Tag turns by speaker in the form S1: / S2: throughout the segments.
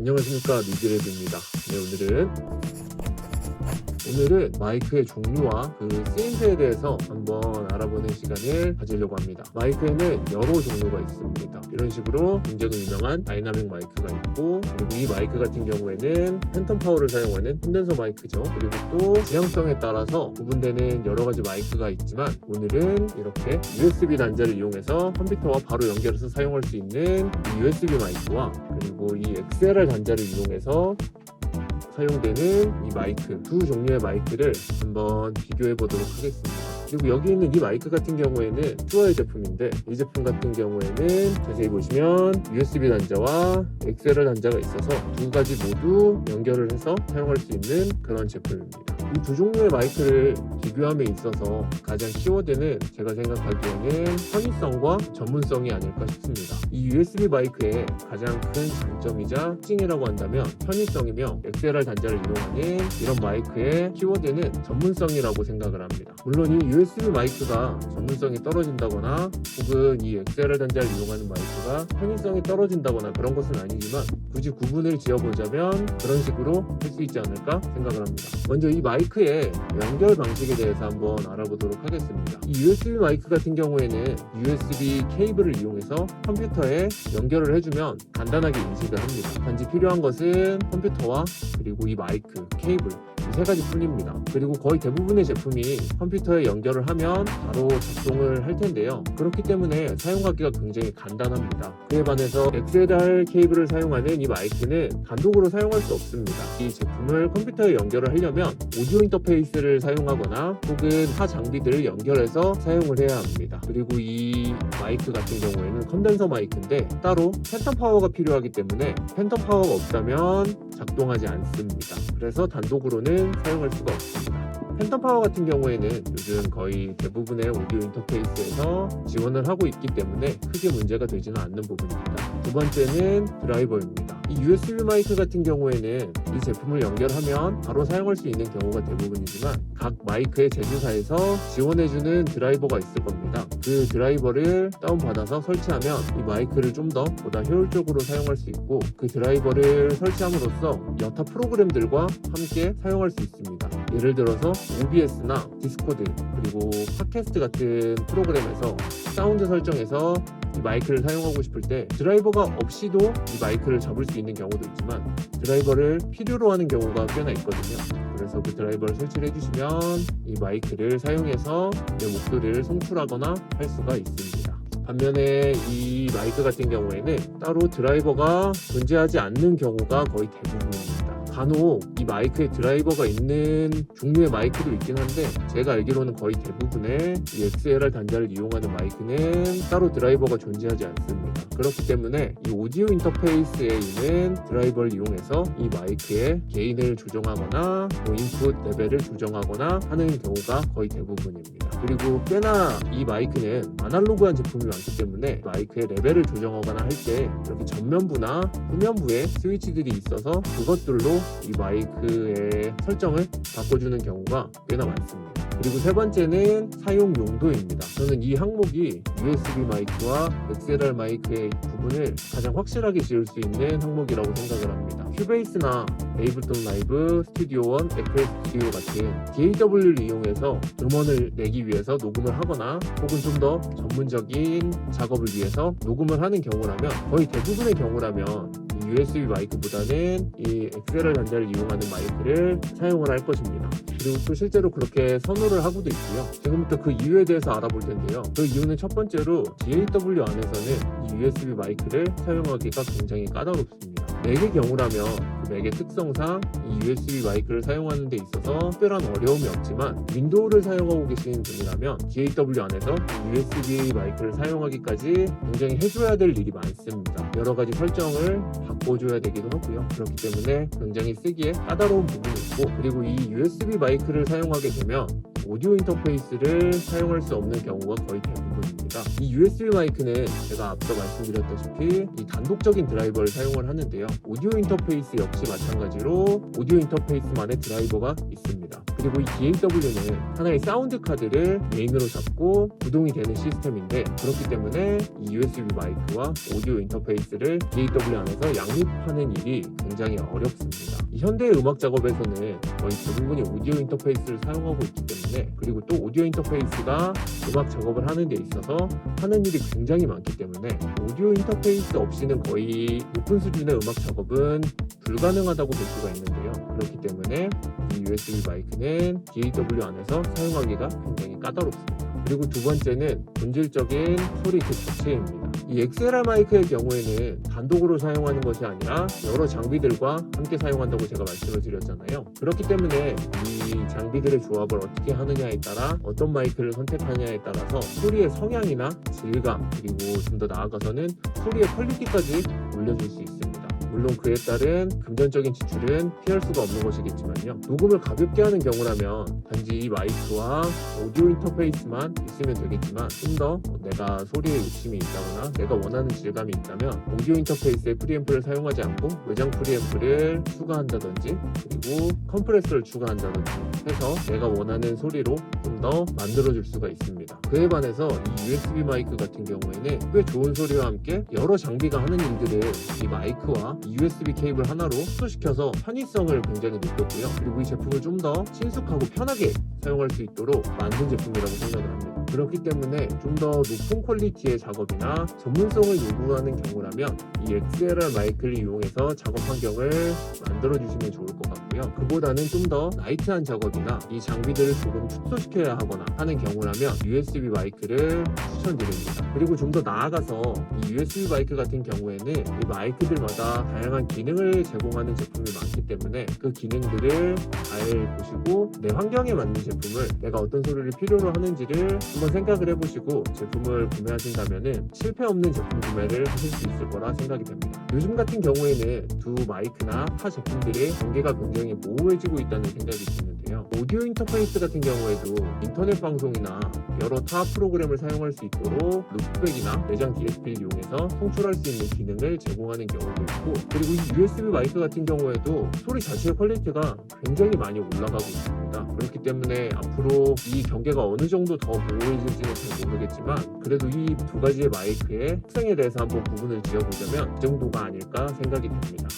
S1: 안녕하십니까, 미드랩입니다. 오늘은 마이크의 종류와 그 쓰임새에 대해서 한번 알아보는 시간을 가지려고 합니다. 마이크에는 여러 종류가 있습니다. 이런 식으로 굉장히 유명한 다이나믹 마이크가 있고, 그리고 이 마이크 같은 경우에는 팬텀 파워를 사용하는 콘덴서 마이크죠. 그리고 또 지향성에 따라서 구분되는 여러 가지 마이크가 있지만, 오늘은 이렇게 USB 단자를 이용해서 컴퓨터와 바로 연결해서 사용할 수 있는 이 USB 마이크와, 그리고 이 XLR 단자를 이용해서 사용되는 이 마이크, 두 종류의 마이크를 한번 비교해 보도록 하겠습니다. 그리고 여기 있는 이 마이크 같은 경우에는 슈어의 제품인데, 이 제품 같은 경우에는 자세히 보시면 USB 단자와 XLR 단자가 있어서 두 가지 모두 연결을 해서 사용할 수 있는 그런 제품입니다. 이 두 종류의 마이크를 비교함에 있어서 가장 키워드는 제가 생각하기에는 편의성과 전문성이 아닐까 싶습니다. 이 USB 마이크의 가장 큰 장점이자 특징이라고 한다면 편의성이며, XLR 단자를 이용하는 이런 마이크의 키워드는 전문성이라고 생각을 합니다. 물론 이 USB 마이크가 전문성이 떨어진다거나 혹은 이 XLR 단자를 이용하는 마이크가 편의성이 떨어진다거나 그런 것은 아니지만, 굳이 구분을 지어보자면 그런 식으로 할 수 있지 않을까 생각을 합니다. 먼저 이 마이크의 연결 방식에 대해서 한번 알아보도록 하겠습니다. 이 USB 마이크 같은 경우에는 USB 케이블을 이용해서 컴퓨터에 연결을 해주면 간단하게 인식을 합니다. 단지 필요한 것은 컴퓨터와 그리고 이 마이크, 케이블, 이 세 가지 뿐입니다. 그리고 거의 대부분의 제품이 컴퓨터에 연결을 하면 바로 작동을 할 텐데요. 그렇기 때문에 사용하기가 굉장히 간단합니다. 그에 반해서 XLR 케이블을 사용하는 이 마이크는 단독으로 사용할 수 없습니다. 이 제품을 컴퓨터에 연결을 하려면 오디오 인터페이스를 사용하거나 혹은 타 장비들을 연결해서 사용을 해야 합니다. 그리고 이 마이크 같은 경우에는 컨덴서 마이크인데 따로 팬텀 파워가 필요하기 때문에 팬텀 파워가 없다면 작동하지 않습니다. 그래서 단독으로는 사용할 수가 없습니다. 팬텀 파워 같은 경우에는 요즘 거의 대부분의 오디오 인터페이스에서 지원을 하고 있기 때문에 크게 문제가 되지는 않는 부분입니다. 두 번째는 드라이버입니다. 이 USB 마이크 같은 경우에는 이 제품을 연결하면 바로 사용할 수 있는 경우가 대부분이지만, 각 마이크의 제조사에서 지원해주는 드라이버가 있을 겁니다. 그 드라이버를 다운받아서 설치하면 이 마이크를 좀 더 보다 효율적으로 사용할 수 있고, 그 드라이버를 설치함으로써 여타 프로그램들과 함께 사용할 수 있습니다. 예를 들어서 OBS나 디스코드, 그리고 팟캐스트 같은 프로그램에서 사운드 설정에서 이 마이크를 사용하고 싶을 때 드라이버가 없이도 이 마이크를 잡을 수 있는 경우도 있지만, 드라이버를 필요로 하는 경우가 꽤나 있거든요. 그래서 그 드라이버를 설치를 해주시면 이 마이크를 사용해서 내 목소리를 송출하거나 할 수가 있습니다. 반면에 이 마이크 같은 경우에는 따로 드라이버가 존재하지 않는 경우가 거의 대부분입니다. 간혹 이 마이크에 드라이버가 있는 종류의 마이크도 있긴 한데, 제가 알기로는 거의 대부분의 이 XLR 단자를 이용하는 마이크는 따로 드라이버가 존재하지 않습니다. 그렇기 때문에 이 오디오 인터페이스에 있는 드라이버를 이용해서 이 마이크의 게인을 조정하거나 인풋 레벨을 조정하거나 하는 경우가 거의 대부분입니다. 그리고 꽤나 이 마이크는 아날로그한 제품이 많기 때문에 마이크의 레벨을 조정하거나 할 때 이렇게 전면부나 후면부에 스위치들이 있어서 그것들로 이 마이크의 설정을 바꿔주는 경우가 꽤나 많습니다. 그리고 세 번째는 사용 용도입니다. 저는 이 항목이 USB 마이크와 XLR 마이크의 구분을 가장 확실하게 지을 수 있는 항목이라고 생각을 합니다. 큐베이스나 에이블톤 라이브, 스튜디오 원, FL 스튜디오 같은 DAW를 이용해서 음원을 내기 위해서 녹음을 하거나 혹은 좀 더 전문적인 작업을 위해서 녹음을 하는 경우라면, 거의 대부분의 경우라면 이 USB 마이크보다는 이 XLR 단자를 이용하는 마이크를 사용을 할 것입니다. 그리고 또 실제로 그렇게 선호를 하고도 있고요. 지금부터 그 이유에 대해서 알아볼 텐데요. 그 이유는 첫 번째로 DAW 안에서는 이 USB 마이크를 사용하기가 굉장히 까다롭습니다. 맥의 경우라면 그 맥의 특성상 이 USB 마이크를 사용하는 데 있어서 특별한 어려움이 없지만, 윈도우를 사용하고 계신 분이라면 DAW 안에서 USB 마이크를 사용하기까지 굉장히 해줘야 될 일이 많습니다. 여러 가지 설정을 바꿔줘야 되기도 하고요. 그렇기 때문에 굉장히 쓰기에 까다로운 부분이 있고, 그리고 이 USB 마이크를 사용하게 되면 오디오 인터페이스를 사용할 수 없는 경우가 거의 대부분입니다. 이 USB 마이크는 제가 앞서 말씀드렸다시피 이 단독적인 드라이버를 사용을 하는데요. 오디오 인터페이스 역시 마찬가지로 오디오 인터페이스만의 드라이버가 있습니다. 그리고 이 DAW는 하나의 사운드 카드를 메인으로 잡고 구동이 되는 시스템인데, 그렇기 때문에 이 USB 마이크와 오디오 인터페이스를 DAW 안에서 양립하는 일이 굉장히 어렵습니다. 이 현대의 음악 작업에서는 거의 대부분이 오디오 인터페이스를 사용하고 있기 때문에, 그리고 또 오디오 인터페이스가 음악 작업을 하는 데 있어서 하는 일이 굉장히 많기 때문에 오디오 인터페이스 없이는 거의 높은 수준의 음악 작업은 불가능하다고 볼 수가 있는데요. 그렇기 때문에 이 USB 마이크는 DAW 안에서 사용하기가 굉장히 까다롭습니다. 그리고 두 번째는 본질적인 소리 그 자체입니다. 이 XLR 마이크의 경우에는 단독으로 사용하는 것이 아니라 여러 장비들과 함께 사용한다고 제가 말씀을 드렸잖아요. 그렇기 때문에 이 장비들의 조합을 어떻게 하느냐에 따라, 어떤 마이크를 선택하느냐에 따라서 소리의 성향이나 질감, 그리고 좀 더 나아가서는 소리의 퀄리티까지 올려줄 수 있습니다. 물론 그에 따른 금전적인 지출은 피할 수가 없는 것이겠지만요. 녹음을 가볍게 하는 경우라면 단지 이 마이크와 오디오 인터페이스만 있으면 되겠지만, 좀 더 내가 소리에 욕심이 있다거나 내가 원하는 질감이 있다면 오디오 인터페이스에 프리앰프를 사용하지 않고 외장 프리앰프를 추가한다든지, 그리고 컴프레서를 추가한다든지 해서 내가 원하는 소리로 좀 더 만들어줄 수가 있습니다. 그에 반해서 이 USB 마이크 같은 경우에는 꽤 좋은 소리와 함께 여러 장비가 하는 일들을 이 마이크와 이 USB 케이블 하나로 흡수시켜서 편의성을 굉장히 높였고요. 그리고 이 제품을 좀 더 친숙하고 편하게 사용할 수 있도록 만든 제품이라고 생각을 합니다. 그렇기 때문에 좀 더 높은 퀄리티의 작업이나 전문성을 요구하는 경우라면 이 XLR 마이크를 이용해서 작업 환경을 만들어 주시면 좋을 것 같고요. 그보다는 좀 더 라이트한 작업이나 이 장비들을 조금 축소시켜야 하거나 하는 경우라면 USB 마이크를 추천드립니다. 그리고 좀 더 나아가서 이 USB 마이크 같은 경우에는 이 마이크들마다 다양한 기능을 제공하는 제품이 많기 때문에 그 기능들을 잘 보시고 내 환경에 맞는 제품을, 내가 어떤 소리를 필요로 하는지를 한번 생각을 해보시고 제품을 구매하신다면 실패 없는 제품 구매를 하실 수 있을 거라 생각이 됩니다. 요즘 같은 경우에는 두 마이크나 타 제품들의 관계가 굉장히 모호해지고 있다는 생각이 드는데요. 오디오 인터페이스 같은 경우에도 인터넷 방송이나 여러 타 프로그램을 사용할 수 있도록 루프백이나 내장 DSP를 이용해서 송출할 수 있는 기능을 제공하는 경우도 있고, 그리고 이 USB 마이크 같은 경우에도 소리 자체의 퀄리티가 굉장히 많이 올라가고 있습니다. 그렇기 때문에 앞으로 이 경계가 어느 정도 더 모호해질지는 잘 모르겠지만, 그래도 이 두 가지의 마이크의 특성에 대해서 한번 구분을 지어보자면 이 정도가 아닐까 생각이 됩니다.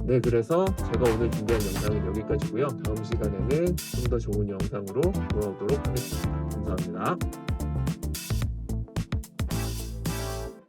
S1: 네, 그래서 제가 오늘 준비한 영상은 여기까지고요. 다음 시간에는 좀 더 좋은 영상으로 돌아오도록 하겠습니다. 감사합니다.